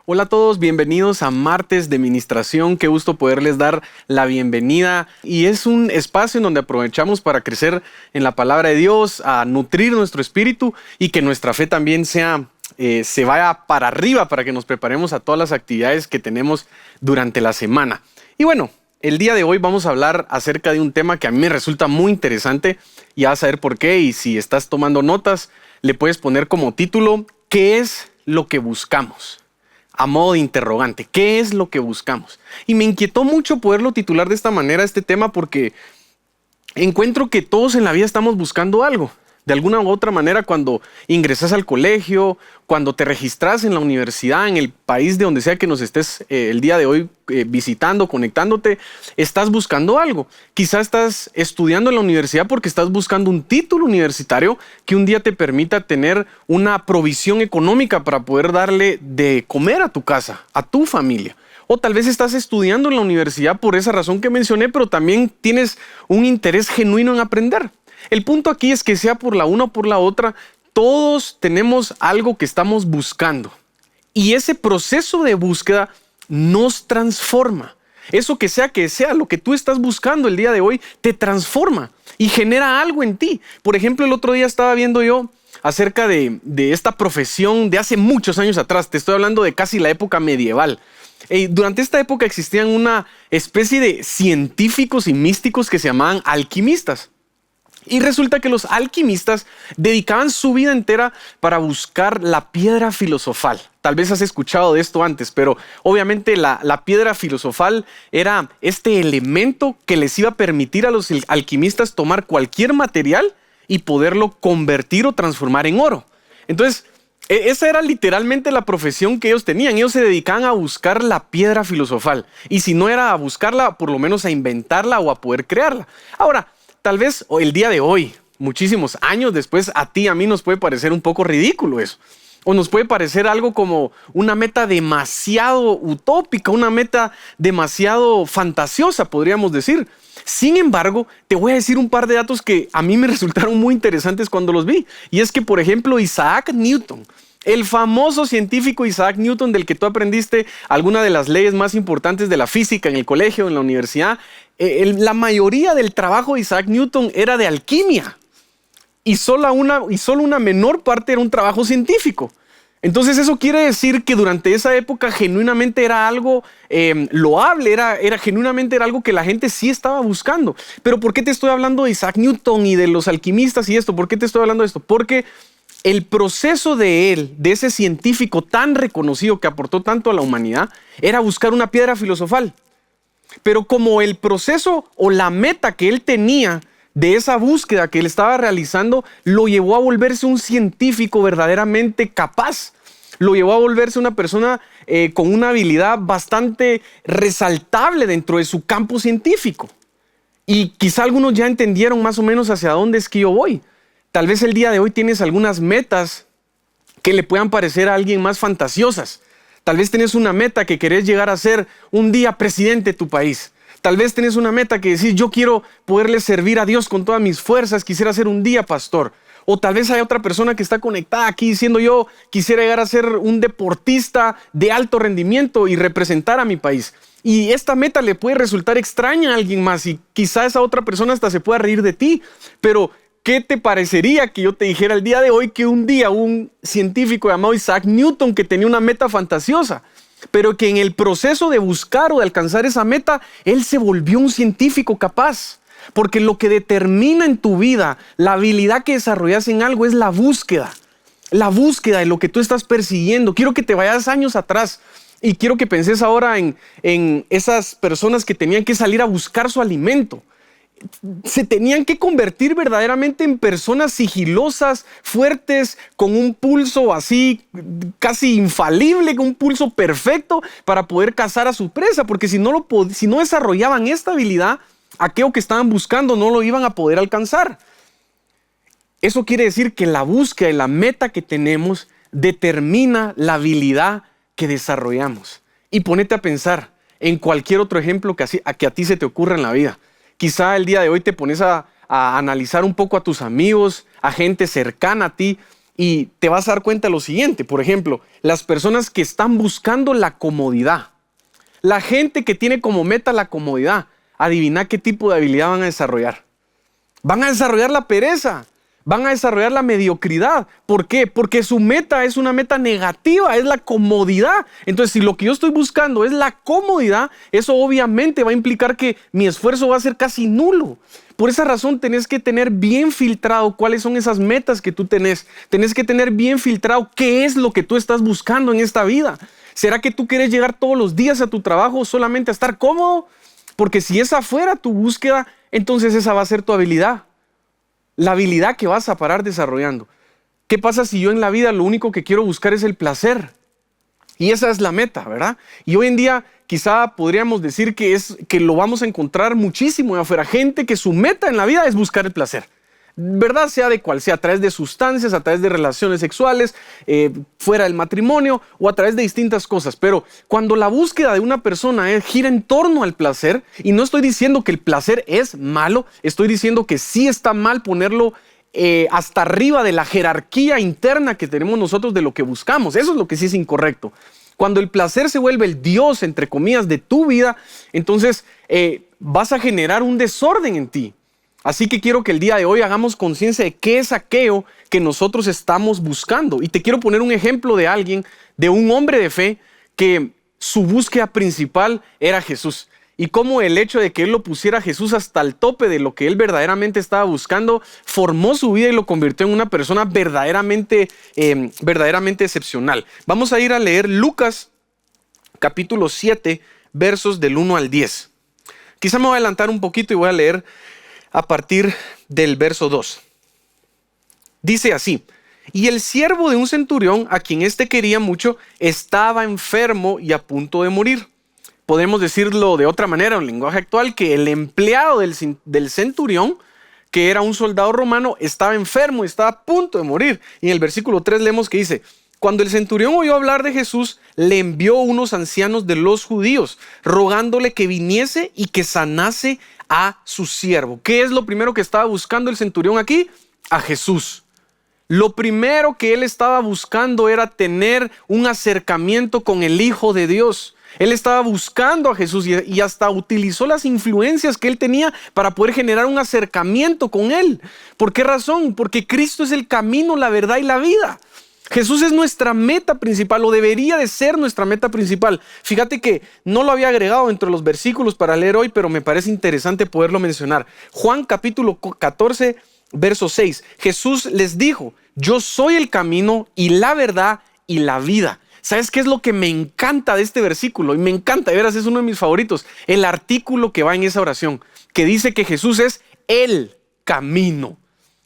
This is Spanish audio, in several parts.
Hola a todos, bienvenidos a Martes de Ministración. Qué gusto poderles dar la bienvenida. Y es un espacio en donde aprovechamos para crecer en la palabra de Dios, a nutrir nuestro espíritu y que nuestra fe también se vaya para arriba para que nos preparemos a todas las actividades que tenemos durante la semana. Y bueno, el día de hoy vamos a hablar acerca de un tema que a mí me resulta muy interesante y vas a ver por qué. Y si estás tomando notas, le puedes poner como título, ¿qué es lo que buscamos? A modo de interrogante, ¿qué es lo que buscamos? Y me inquietó mucho poderlo titular de esta manera este tema porque encuentro que todos en la vida estamos buscando algo. De alguna u otra manera, cuando ingresas al colegio, cuando te registras en la universidad, en el país de donde sea que nos estés el día de hoy visitando, conectándote, estás buscando algo. Quizás estás estudiando en la universidad porque estás buscando un título universitario que un día te permita tener una provisión económica para poder darle de comer a tu casa, a tu familia. O tal vez estás estudiando en la universidad por esa razón que mencioné, pero también tienes un interés genuino en aprender. El punto aquí es que sea por la una o por la otra, todos tenemos algo que estamos buscando. Y ese proceso de búsqueda nos transforma. Eso que sea, lo que tú estás buscando el día de hoy, te transforma y genera algo en ti. Por ejemplo, el otro día estaba viendo yo acerca de esta profesión de hace muchos años atrás. Te estoy hablando de casi la época medieval. Durante esta época existían una especie de científicos y místicos que se llamaban alquimistas. Y resulta que los alquimistas dedicaban su vida entera para buscar la piedra filosofal. Tal vez has escuchado de esto antes, pero obviamente la piedra filosofal era este elemento que les iba a permitir a los alquimistas tomar cualquier material y poderlo convertir o transformar en oro. Entonces, esa era literalmente la profesión que ellos tenían. Ellos se dedicaban a buscar la piedra filosofal. Y si no era a buscarla, por lo menos a inventarla o a poder crearla. Ahora, tal vez el día de hoy, muchísimos años después, a ti, a mí nos puede parecer un poco ridículo eso. O nos puede parecer algo como una meta demasiado utópica, una meta demasiado fantasiosa, podríamos decir. Sin embargo, te voy a decir un par de datos que a mí me resultaron muy interesantes cuando los vi. Y es que, por ejemplo, Isaac Newton, el famoso científico Isaac Newton, del que tú aprendiste alguna de las leyes más importantes de la física en el colegio, en la universidad, la mayoría del trabajo de Isaac Newton era de alquimia y solo una menor parte era un trabajo científico. Entonces eso quiere decir que durante esa época genuinamente era algo loable, genuinamente era algo que la gente sí estaba buscando. Pero ¿por qué te estoy hablando de Isaac Newton y de los alquimistas y esto? ¿Por qué te estoy hablando de esto? Porque el proceso de ese científico tan reconocido que aportó tanto a la humanidad, era buscar una piedra filosofal. Pero como el proceso o la meta que él tenía de esa búsqueda que él estaba realizando, lo llevó a volverse un científico verdaderamente capaz. Lo llevó a volverse una persona con una habilidad bastante resaltable dentro de su campo científico. Y quizá algunos ya entendieron más o menos hacia dónde es que yo voy. Tal vez el día de hoy tienes algunas metas que le puedan parecer a alguien más fantasiosas. Tal vez tienes una meta que querés llegar a ser un día presidente de tu país. Tal vez tienes una meta que decís, yo quiero poderle servir a Dios con todas mis fuerzas, quisiera ser un día pastor. O tal vez hay otra persona que está conectada aquí diciendo, yo quisiera llegar a ser un deportista de alto rendimiento y representar a mi país. Y esta meta le puede resultar extraña a alguien más y quizá esa otra persona hasta se pueda reír de ti, pero ¿qué te parecería que yo te dijera el día de hoy que un día un científico llamado Isaac Newton que tenía una meta fantasiosa, pero que en el proceso de buscar o de alcanzar esa meta, él se volvió un científico capaz? Porque lo que determina en tu vida la habilidad que desarrollas en algo es la búsqueda de lo que tú estás persiguiendo. Quiero que te vayas años atrás y quiero que penses ahora en esas personas que tenían que salir a buscar su alimento. Se tenían que convertir verdaderamente en personas sigilosas, fuertes, con un pulso así casi infalible, con un pulso perfecto para poder cazar a su presa, porque si no desarrollaban esta habilidad, aquello que estaban buscando no lo iban a poder alcanzar. Eso quiere decir que la búsqueda y la meta que tenemos determina la habilidad que desarrollamos. Y ponete a pensar en cualquier otro ejemplo que a ti se te ocurra en la vida. Quizá el día de hoy te pones a analizar un poco a tus amigos, a gente cercana a ti y te vas a dar cuenta de lo siguiente. Por ejemplo, las personas que están buscando la comodidad, la gente que tiene como meta la comodidad, adivina qué tipo de habilidad van a desarrollar. Van a desarrollar la pereza, van a desarrollar la mediocridad. ¿Por qué? Porque su meta es una meta negativa, es la comodidad. Entonces, si lo que yo estoy buscando es la comodidad, eso obviamente va a implicar que mi esfuerzo va a ser casi nulo. Por esa razón tenés que tener bien filtrado cuáles son esas metas que tú tenés. Tenés que tener bien filtrado qué es lo que tú estás buscando en esta vida. ¿Será que tú quieres llegar todos los días a tu trabajo solamente a estar cómodo? Porque si esa fuera tu búsqueda, entonces esa va a ser tu habilidad. La habilidad que vas a parar desarrollando. ¿Qué pasa si yo en la vida lo único que quiero buscar es el placer? Y esa es la meta, ¿verdad? Y hoy en día quizá podríamos decir que lo vamos a encontrar muchísimo de afuera. Gente que su meta en la vida es buscar el placer. ¿Verdad? Sea de cual sea, a través de sustancias, a través de relaciones sexuales, fuera del matrimonio o a través de distintas cosas. Pero cuando la búsqueda de una persona gira en torno al placer, y no estoy diciendo que el placer es malo, estoy diciendo que sí está mal ponerlo hasta arriba de la jerarquía interna que tenemos nosotros de lo que buscamos. Eso es lo que sí es incorrecto. Cuando el placer se vuelve el Dios, entre comillas, de tu vida, entonces vas a generar un desorden en ti. Así que quiero que el día de hoy hagamos conciencia de qué es aquello que nosotros estamos buscando. Y te quiero poner un ejemplo de alguien, de un hombre de fe, que su búsqueda principal era Jesús. Y cómo el hecho de que él lo pusiera a Jesús hasta el tope de lo que él verdaderamente estaba buscando, formó su vida y lo convirtió en una persona verdaderamente excepcional. Vamos a ir a leer Lucas capítulo 7, versos del 1 al 10. Quizá me voy a adelantar un poquito y voy a leer a partir del verso 2. Dice así: y el siervo de un centurión, a quien éste quería mucho, estaba enfermo y a punto de morir. Podemos decirlo de otra manera, en lenguaje actual, que el empleado del centurión, que era un soldado romano, estaba enfermo, estaba a punto de morir. Y en el versículo 3 leemos que dice: cuando el centurión oyó hablar de Jesús, le envió unos ancianos de los judíos, rogándole que viniese y que sanase a su siervo. ¿Qué es lo primero que estaba buscando el centurión aquí? A Jesús. Lo primero que él estaba buscando era tener un acercamiento con el Hijo de Dios. Él estaba buscando a Jesús y hasta utilizó las influencias que él tenía para poder generar un acercamiento con él. ¿Por qué razón? Porque Cristo es el camino, la verdad y la vida. Jesús es nuestra meta principal, o debería de ser nuestra meta principal. Fíjate que no lo había agregado entre los versículos para leer hoy, pero me parece interesante poderlo mencionar. Juan capítulo 14, verso 6. Jesús les dijo: yo soy el camino y la verdad y la vida. ¿Sabes qué es lo que me encanta de este versículo? Y me encanta, de veras, es uno de mis favoritos. El artículo que va en esa oración, que dice que Jesús es el camino.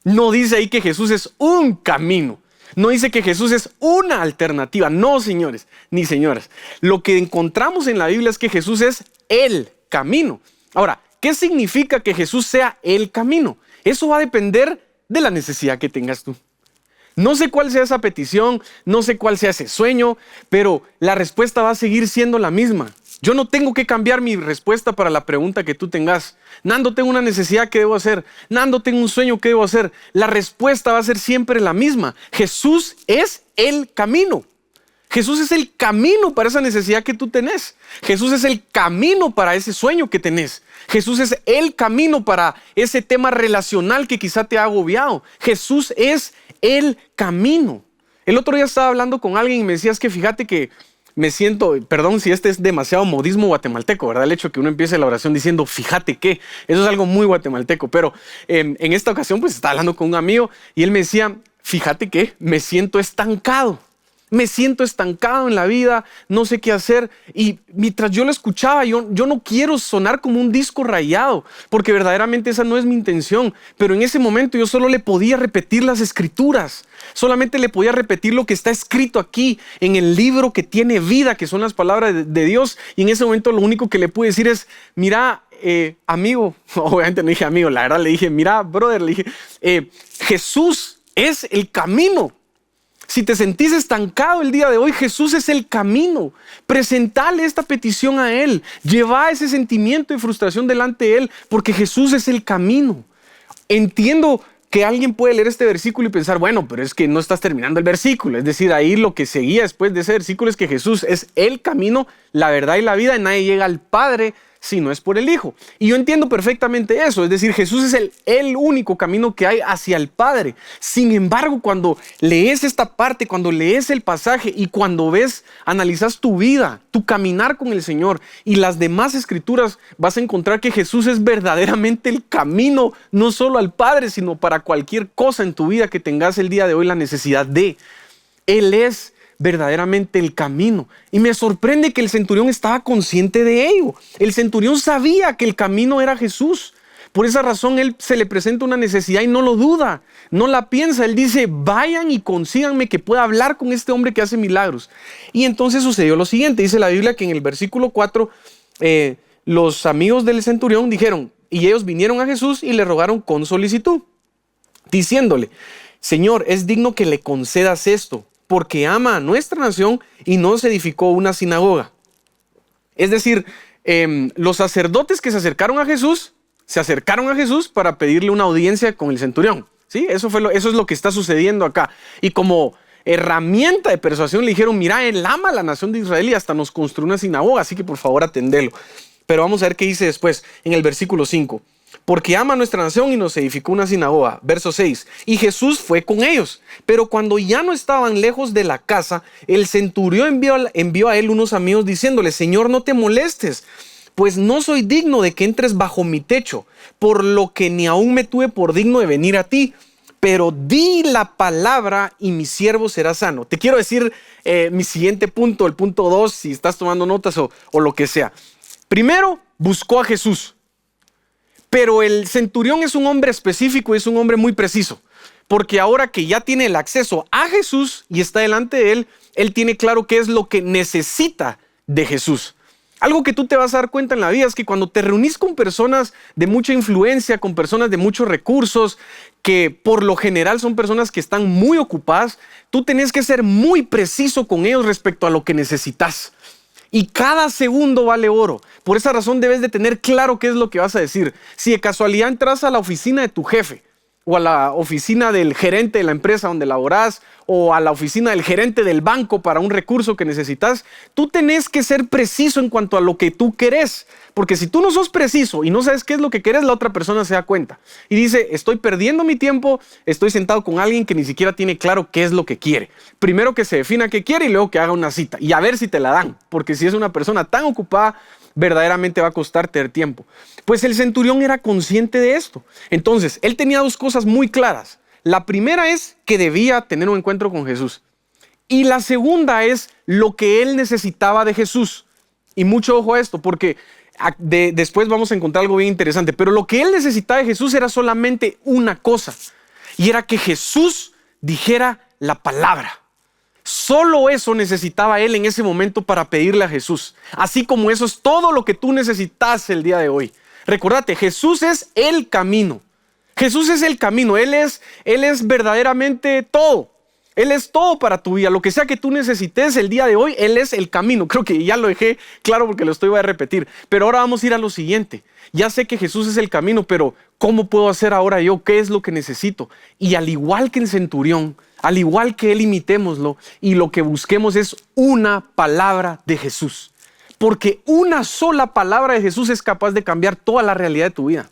No dice ahí que Jesús es un camino. No dice que Jesús es una alternativa. No, señores ni señoras. Lo que encontramos en la Biblia es que Jesús es el camino. Ahora, ¿qué significa que Jesús sea el camino? Eso va a depender de la necesidad que tengas tú. No sé cuál sea esa petición, no sé cuál sea ese sueño, pero la respuesta va a seguir siendo la misma. Yo no tengo que cambiar mi respuesta para la pregunta que tú tengas. Nando, tengo una necesidad, ¿qué debo hacer? Nando, tengo un sueño, ¿qué debo hacer? La respuesta va a ser siempre la misma. Jesús es el camino. Jesús es el camino para esa necesidad que tú tenés. Jesús es el camino para ese sueño que tenés. Jesús es el camino para ese tema relacional que quizá te ha agobiado. Jesús es el camino. El otro día estaba hablando con alguien y me decía: es que fíjate que me siento, perdón si este es demasiado modismo guatemalteco, ¿verdad? El hecho que uno empiece la oración diciendo fíjate que, eso es algo muy guatemalteco, pero en esta ocasión pues estaba hablando con un amigo y él me decía: fíjate que me siento estancado. Me siento estancado en la vida, no sé qué hacer. Y mientras yo lo escuchaba, yo no quiero sonar como un disco rayado, porque verdaderamente esa no es mi intención. Pero en ese momento yo solo le podía repetir las escrituras. Solamente le podía repetir lo que está escrito aquí en el libro que tiene vida, que son las palabras de Dios. Y en ese momento lo único que le pude decir es: mira, amigo, obviamente no dije amigo, la verdad le dije: mira, brother, le dije, Jesús es el camino. Si te sentís estancado el día de hoy, Jesús es el camino. Presentale esta petición a Él. Lleva ese sentimiento de frustración delante de Él, porque Jesús es el camino. Entiendo que alguien puede leer este versículo y pensar, bueno, pero es que no estás terminando el versículo. Es decir, ahí lo que seguía después de ese versículo es que Jesús es el camino, la verdad y la vida, y nadie llega al Padre si no es por el Hijo. Y yo entiendo perfectamente eso, es decir, Jesús es el único camino que hay hacia el Padre. Sin embargo, cuando lees esta parte, cuando lees el pasaje y cuando analizas tu vida, tu caminar con el Señor y las demás escrituras, vas a encontrar que Jesús es verdaderamente el camino, no solo al Padre, sino para cualquier cosa en tu vida que tengas el día de hoy la necesidad de. Él es verdaderamente el camino. Y me sorprende que el centurión estaba consciente de ello. El centurión sabía que el camino era Jesús. Por esa razón él se le presenta una necesidad y no lo duda, no la piensa. Él dice, vayan y consíganme que pueda hablar con este hombre que hace milagros. Y entonces sucedió lo siguiente. Dice la Biblia que en el versículo 4, los amigos del centurión dijeron, y ellos vinieron a Jesús y le rogaron con solicitud, diciéndole, Señor, es digno que le concedas esto, porque ama a nuestra nación y nos edificó una sinagoga. Es decir, los sacerdotes que se acercaron a Jesús para pedirle una audiencia con el centurión. ¿Sí? Eso es lo que está sucediendo acá. Y como herramienta de persuasión le dijeron, mira, él ama a la nación de Israel y hasta nos construyó una sinagoga, así que por favor atendelo. Pero vamos a ver qué dice después en el versículo 5. Porque ama a nuestra nación y nos edificó una sinagoga. Verso 6. Y Jesús fue con ellos. Pero cuando ya no estaban lejos de la casa, el centurión envió a él unos amigos diciéndole, Señor, no te molestes, pues no soy digno de que entres bajo mi techo, por lo que ni aún me tuve por digno de venir a ti. Pero di la palabra y mi siervo será sano. Te quiero decir mi siguiente punto, el punto 2, si estás tomando notas o lo que sea. Primero, buscó a Jesús. Pero el centurión es un hombre específico y es un hombre muy preciso, porque ahora que ya tiene el acceso a Jesús y está delante de él, él tiene claro qué es lo que necesita de Jesús. Algo que tú te vas a dar cuenta en la vida es que cuando te reunís con personas de mucha influencia, con personas de muchos recursos, que por lo general son personas que están muy ocupadas, tú tenés que ser muy preciso con ellos respecto a lo que necesitas. Y cada segundo vale oro. Por esa razón debes de tener claro qué es lo que vas a decir. Si de casualidad entras a la oficina de tu jefe, o a la oficina del gerente de la empresa donde laborás, o a la oficina del gerente del banco para un recurso que necesitas, tú tenés que ser preciso en cuanto a lo que tú querés. Porque si tú no sos preciso y no sabes qué es lo que querés, la otra persona se da cuenta. Y dice, estoy perdiendo mi tiempo, estoy sentado con alguien que ni siquiera tiene claro qué es lo que quiere. Primero que se defina qué quiere y luego que haga una cita. Y a ver si te la dan. Porque si es una persona tan ocupada, verdaderamente va a costar tener tiempo. Pues el centurión era consciente de esto. Entonces, él tenía dos cosas muy claras. La primera es que debía tener un encuentro con Jesús. Y la segunda es lo que él necesitaba de Jesús. Y mucho ojo a esto, porque después vamos a encontrar algo bien interesante. Pero lo que él necesitaba de Jesús era solamente una cosa. Y era que Jesús dijera la palabra. Solo eso necesitaba él en ese momento para pedirle a Jesús. Así como eso es todo lo que tú necesitas el día de hoy. Recordate, Jesús es el camino. Jesús es el camino. Él es verdaderamente todo. Él es todo para tu vida. Lo que sea que tú necesites el día de hoy, Él es el camino. Creo que ya lo dejé claro porque lo voy a repetir. Pero ahora vamos a ir a lo siguiente. Ya sé que Jesús es el camino, pero ¿cómo puedo hacer ahora yo? ¿Qué es lo que necesito? Y al igual que el centurión, al igual que él, imitémoslo y lo que busquemos es una palabra de Jesús. Porque una sola palabra de Jesús es capaz de cambiar toda la realidad de tu vida.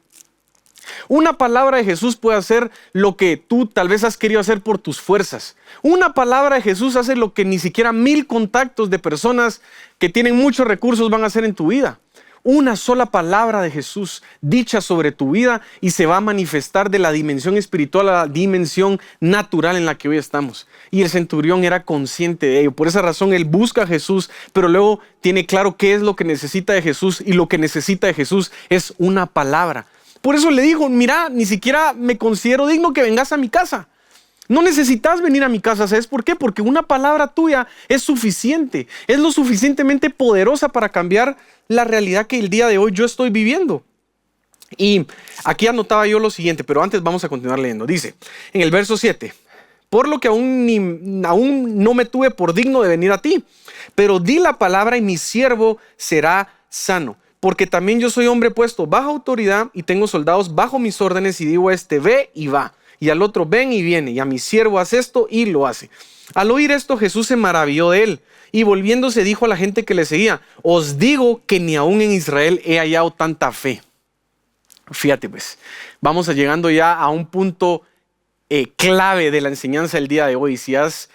Una palabra de Jesús puede hacer lo que tú tal vez has querido hacer por tus fuerzas. Una palabra de Jesús hace lo que ni siquiera 1000 contactos de personas que tienen muchos recursos van a hacer en tu vida. Una sola palabra de Jesús dicha sobre tu vida y se va a manifestar de la dimensión espiritual a la dimensión natural en la que hoy estamos. Y el centurión era consciente de ello. Por esa razón él busca a Jesús, pero luego tiene claro qué es lo que necesita de Jesús, y lo que necesita de Jesús es una palabra. Por eso le dijo, mira, ni siquiera me considero digno que vengas a mi casa. No necesitas venir a mi casa. ¿Sabes por qué? Porque una palabra tuya es suficiente. Es lo suficientemente poderosa para cambiar la realidad que el día de hoy yo estoy viviendo. Y aquí anotaba yo lo siguiente, pero antes vamos a continuar leyendo. Dice, en el verso 7, por lo que aún no me tuve por digno de venir a ti, pero di la palabra y mi siervo será sano. Porque también yo soy hombre puesto bajo autoridad y tengo soldados bajo mis órdenes y digo a este, ve y va. y al otro ven y viene, y a mi siervo haz esto y lo hace. Al oír esto, Jesús se maravilló de él y volviéndose dijo a la gente que le seguía: os digo que ni aún en Israel he hallado tanta fe. Fíjate pues, vamos llegando ya a un punto clave de la enseñanza del día de hoy. Si has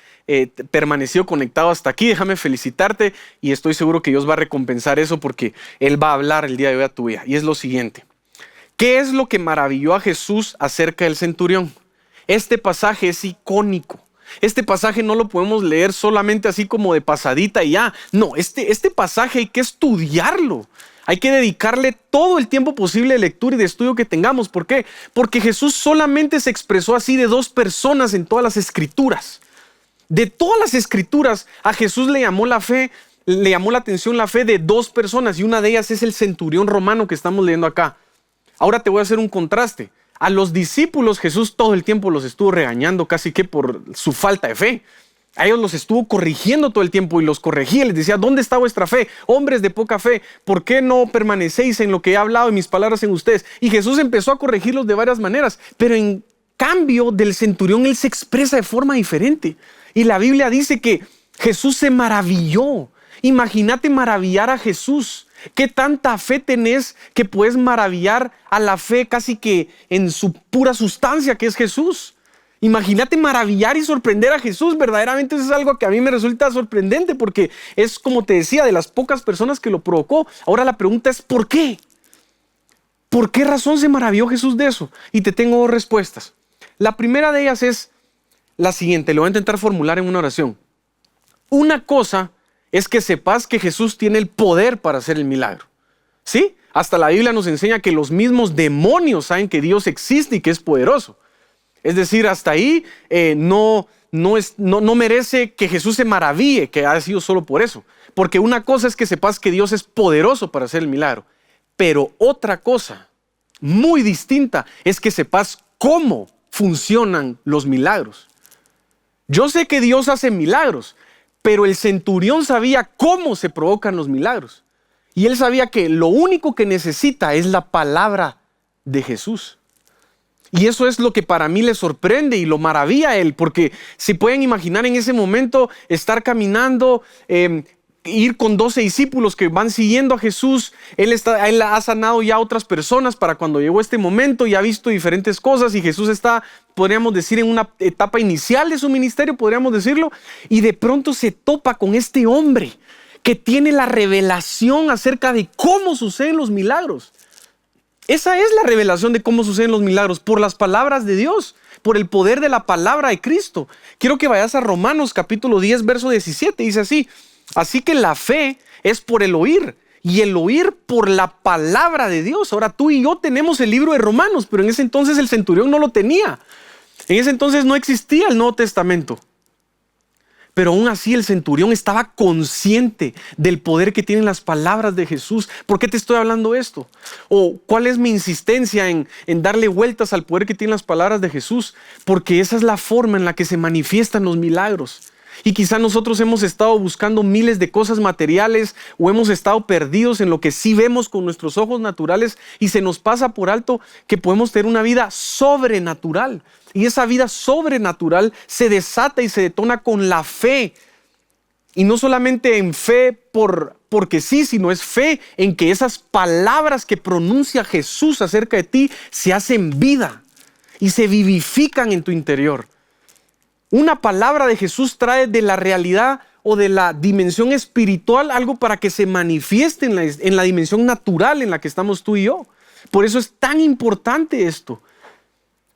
permanecido conectado hasta aquí, déjame felicitarte y estoy seguro que Dios va a recompensar eso porque Él va a hablar el día de hoy a tu vida. Y es lo siguiente: ¿qué es lo que maravilló a Jesús acerca del centurión? Este pasaje es icónico. Este pasaje no lo podemos leer solamente así como de pasadita y ya. No, este pasaje hay que estudiarlo. Hay que dedicarle todo el tiempo posible de lectura y de estudio que tengamos. ¿Por qué? Porque Jesús solamente se expresó así de dos personas en todas las escrituras. De todas las escrituras, a Jesús le llamó la atención la fe de dos personas, y una de ellas es el centurión romano que estamos leyendo acá. Ahora te voy a hacer un contraste. A los discípulos Jesús todo el tiempo los estuvo regañando casi que por su falta de fe. A ellos los estuvo corrigiendo todo el tiempo y los corregía. Les decía: ¿dónde está vuestra fe? Hombres de poca fe, ¿por qué no permanecéis en lo que he hablado y mis palabras en ustedes? Y Jesús empezó a corregirlos de varias maneras. Pero en cambio del centurión, él se expresa de forma diferente. Y la Biblia dice que Jesús se maravilló. Imagínate maravillar a Jesús. ¿Qué tanta fe tenés que puedes maravillar a la fe casi que en su pura sustancia, que es Jesús? Imagínate maravillar y sorprender a Jesús. Verdaderamente eso es algo que a mí me resulta sorprendente, porque es, como te decía, de las pocas personas que lo provocó. Ahora la pregunta es: ¿por qué? ¿Por qué razón se maravilló Jesús de eso? Y te tengo dos respuestas. La primera de ellas es la siguiente, lo voy a intentar formular en una oración. Una cosa es que sepas que Jesús tiene el poder para hacer el milagro. ¿Sí? Hasta la Biblia nos enseña que los mismos demonios saben que Dios existe y que es poderoso. Es decir, hasta ahí no merece que Jesús se maraville que haya sido solo por eso. Porque una cosa es que sepas que Dios es poderoso para hacer el milagro. Pero otra cosa muy distinta es que sepas cómo funcionan los milagros. Yo sé que Dios hace milagros, pero el centurión sabía cómo se provocan los milagros. Y él sabía que lo único que necesita es la palabra de Jesús. Y eso es lo que para mí le sorprende y lo maravilla a él, porque si pueden imaginar en ese momento estar caminando, ir con 12 discípulos que van siguiendo a Jesús. Él ha sanado ya a otras personas para cuando llegó este momento, y ha visto diferentes cosas, y Jesús está, podríamos decir, en una etapa inicial de su ministerio, podríamos decirlo, y de pronto se topa con este hombre que tiene la revelación acerca de cómo suceden los milagros. Esa es la revelación de cómo suceden los milagros, por las palabras de Dios, por el poder de la palabra de Cristo. Quiero que vayas a Romanos capítulo 10, verso 17, dice así: así que la fe es por el oír, y el oír por la palabra de Dios. Ahora tú y yo tenemos el libro de Romanos, pero en ese entonces el centurión no lo tenía. En ese entonces no existía el Nuevo Testamento. Pero aún así el centurión estaba consciente del poder que tienen las palabras de Jesús. ¿Por qué te estoy hablando esto? ¿O cuál es mi insistencia en darle vueltas al poder que tienen las palabras de Jesús? Porque esa es la forma en la que se manifiestan los milagros. Y quizá nosotros hemos estado buscando miles de cosas materiales, o hemos estado perdidos en lo que sí vemos con nuestros ojos naturales, y se nos pasa por alto que podemos tener una vida sobrenatural. Y esa vida sobrenatural se desata y se detona con la fe. Y no solamente en fe porque sí, sino es fe en que esas palabras que pronuncia Jesús acerca de ti se hacen vida y se vivifican en tu interior. Una palabra de Jesús trae de la realidad o de la dimensión espiritual algo para que se manifieste en la dimensión natural en la que estamos tú y yo. Por eso es tan importante esto.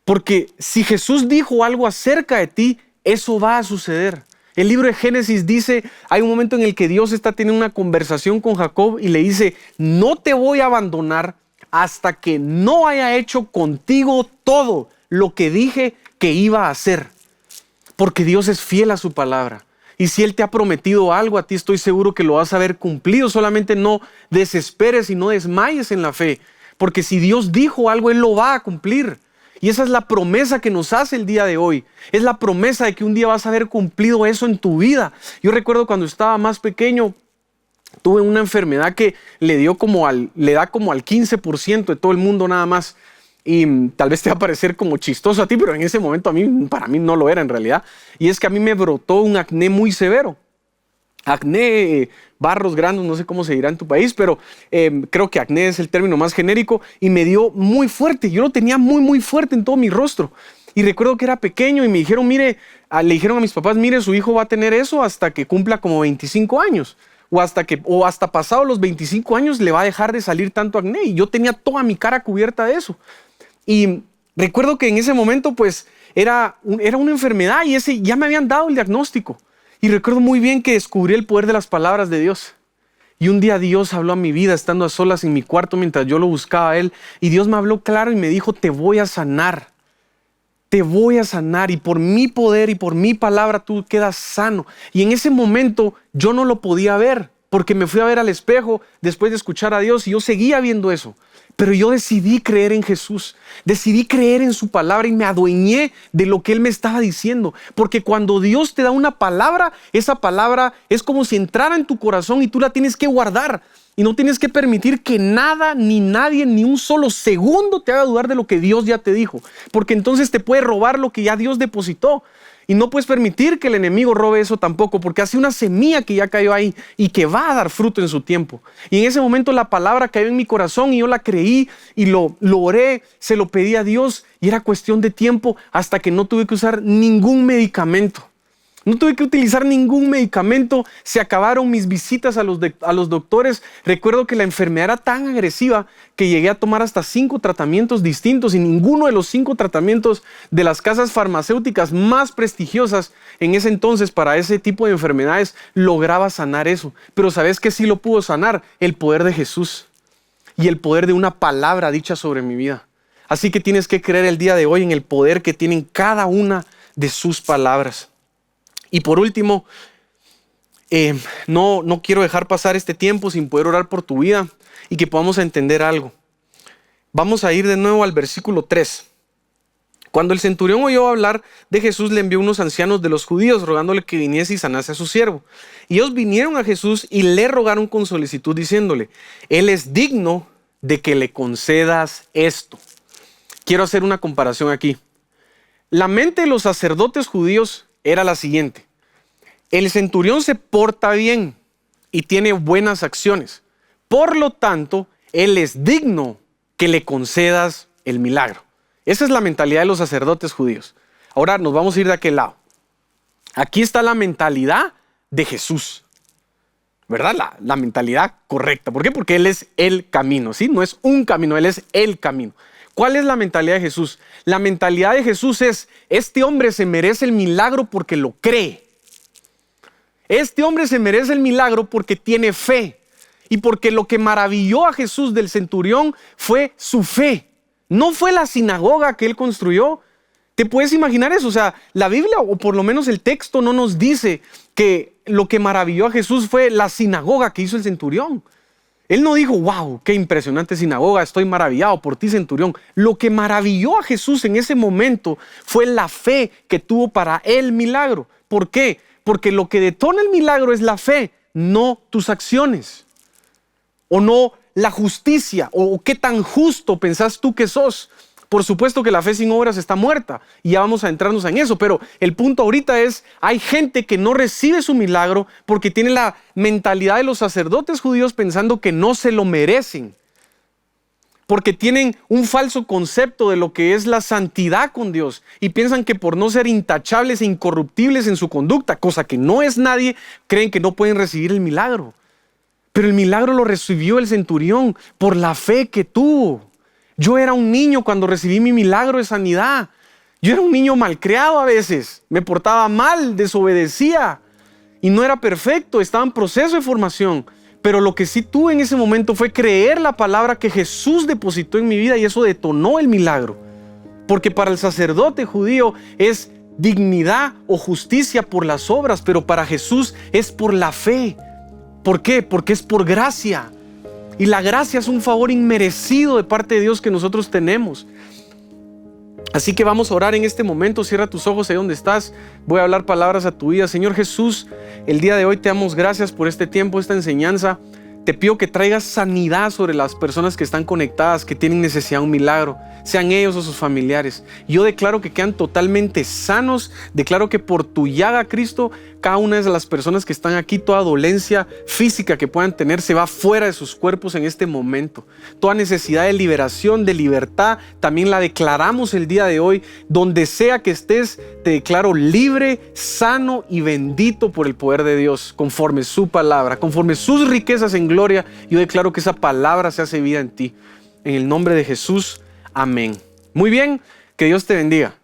Porque si Jesús dijo algo acerca de ti, eso va a suceder. El libro de Génesis dice, hay un momento en el que Dios está teniendo una conversación con Jacob y le dice: no te voy a abandonar hasta que no haya hecho contigo todo lo que dije que iba a hacer. Porque Dios es fiel a su palabra. Y si Él te ha prometido algo a ti, estoy seguro que lo vas a ver cumplido. Solamente no desesperes y no desmayes en la fe. Porque si Dios dijo algo, Él lo va a cumplir. Y esa es la promesa que nos hace el día de hoy. Es la promesa de que un día vas a haber cumplido eso en tu vida. Yo recuerdo cuando estaba más pequeño, tuve una enfermedad que le da como al 15% de todo el mundo nada más. Y tal vez te va a parecer como chistoso a ti, pero en ese momento para mí no lo era en realidad. Y es que a mí me brotó un acné muy severo. Acné, barros granos, no sé cómo se dirá en tu país, pero creo que acné es el término más genérico, y me dio muy fuerte. Yo lo tenía muy, muy fuerte en todo mi rostro. Y recuerdo que era pequeño y me dijeron, le dijeron a mis papás, mire, su hijo va a tener eso hasta que cumpla como 25 años. O hasta pasado los 25 años le va a dejar de salir tanto acné. Y yo tenía toda mi cara cubierta de eso. Y recuerdo que en ese momento pues era una enfermedad y ya me habían dado el diagnóstico. Y recuerdo muy bien que descubrí el poder de las palabras de Dios. Y un día Dios habló a mi vida estando a solas en mi cuarto mientras yo lo buscaba a Él. Y Dios me habló claro y me dijo, te voy a sanar. Te voy a sanar, y por mi poder y por mi palabra tú quedas sano. Y en ese momento yo no lo podía ver, porque me fui a ver al espejo después de escuchar a Dios y yo seguía viendo eso. Pero yo decidí creer en Jesús, decidí creer en su palabra y me adueñé de lo que Él me estaba diciendo. Porque cuando Dios te da una palabra, esa palabra es como si entrara en tu corazón y tú la tienes que guardar. Y no tienes que permitir que nada, ni nadie, ni un solo segundo te haga dudar de lo que Dios ya te dijo. Porque entonces te puede robar lo que ya Dios depositó. Y no puedes permitir que el enemigo robe eso tampoco, porque hace una semilla que ya cayó ahí y que va a dar fruto en su tiempo. Y en ese momento la palabra cayó en mi corazón y yo la creí y lo oré, se lo pedí a Dios, y era cuestión de tiempo hasta que no tuve que usar ningún medicamento. No tuve que utilizar ningún medicamento, se acabaron mis visitas a los doctores. Recuerdo que la enfermedad era tan agresiva que llegué a tomar hasta 5 tratamientos distintos, y ninguno de los 5 tratamientos de las casas farmacéuticas más prestigiosas en ese entonces para ese tipo de enfermedades lograba sanar eso. Pero ¿sabes qué sí lo pudo sanar? El poder de Jesús y el poder de una palabra dicha sobre mi vida. Así que tienes que creer el día de hoy en el poder que tienen cada una de sus palabras. Y por último, no quiero dejar pasar este tiempo sin poder orar por tu vida y que podamos entender algo. Vamos a ir de nuevo al versículo 3. Cuando el centurión oyó hablar de Jesús, le envió unos ancianos de los judíos rogándole que viniese y sanase a su siervo. Y ellos vinieron a Jesús y le rogaron con solicitud diciéndole, Él es digno de que le concedas esto. Quiero hacer una comparación aquí. La mente de los sacerdotes judíos era la siguiente: el centurión se porta bien y tiene buenas acciones, por lo tanto, él es digno que le concedas el milagro. Esa es la mentalidad de los sacerdotes judíos. Ahora nos vamos a ir de aquel lado. Aquí está la mentalidad de Jesús, ¿verdad? La mentalidad correcta. ¿Por qué? Porque Él es el camino, ¿sí? No es un camino, Él es el camino. ¿Cuál es la mentalidad de Jesús? La mentalidad de Jesús es, este hombre se merece el milagro porque lo cree. Este hombre se merece el milagro porque tiene fe. Y porque lo que maravilló a Jesús del centurión fue su fe. No fue la sinagoga que él construyó. ¿Te puedes imaginar eso? O sea, la Biblia, o por lo menos el texto, no nos dice que lo que maravilló a Jesús fue la sinagoga que hizo el centurión. Él no dijo, wow, qué impresionante sinagoga, estoy maravillado por ti, centurión. Lo que maravilló a Jesús en ese momento fue la fe que tuvo para el milagro. ¿Por qué? Porque lo que detona el milagro es la fe, no tus acciones. O no la justicia, o qué tan justo pensás tú que sos. Por supuesto que la fe sin obras está muerta, y ya vamos a entrarnos en eso, pero el punto ahorita es, hay gente que no recibe su milagro porque tiene la mentalidad de los sacerdotes judíos pensando que no se lo merecen, porque tienen un falso concepto de lo que es la santidad con Dios, y piensan que por no ser intachables e incorruptibles en su conducta, cosa que no es nadie, creen que no pueden recibir el milagro. Pero el milagro lo recibió el centurión por la fe que tuvo. Yo era un niño cuando recibí mi milagro de sanidad. Yo era un niño malcriado a veces. Me portaba mal, desobedecía. Y no era perfecto, estaba en proceso de formación. Pero lo que sí tuve en ese momento fue creer la palabra que Jesús depositó en mi vida, y eso detonó el milagro. Porque para el sacerdote judío es dignidad o justicia por las obras, pero para Jesús es por la fe. ¿Por qué? Porque es por gracia. Y la gracia es un favor inmerecido de parte de Dios que nosotros tenemos. Así que vamos a orar en este momento. Cierra tus ojos ahí donde estás. Voy a hablar palabras a tu vida. Señor Jesús, el día de hoy te damos gracias por este tiempo, esta enseñanza. Te pido que traigas sanidad sobre las personas que están conectadas, que tienen necesidad de un milagro, sean ellos o sus familiares. Yo declaro que quedan totalmente sanos. Declaro que por tu llaga, Cristo, cada una de las personas que están aquí, toda dolencia física que puedan tener, se va fuera de sus cuerpos en este momento. Toda necesidad de liberación, de libertad, también la declaramos el día de hoy. Donde sea que estés, te declaro libre, sano y bendito por el poder de Dios, conforme su palabra, conforme sus riquezas en gloria. Yo declaro que esa palabra se hace vida en ti. En el nombre de Jesús, amén. Muy bien, que Dios te bendiga.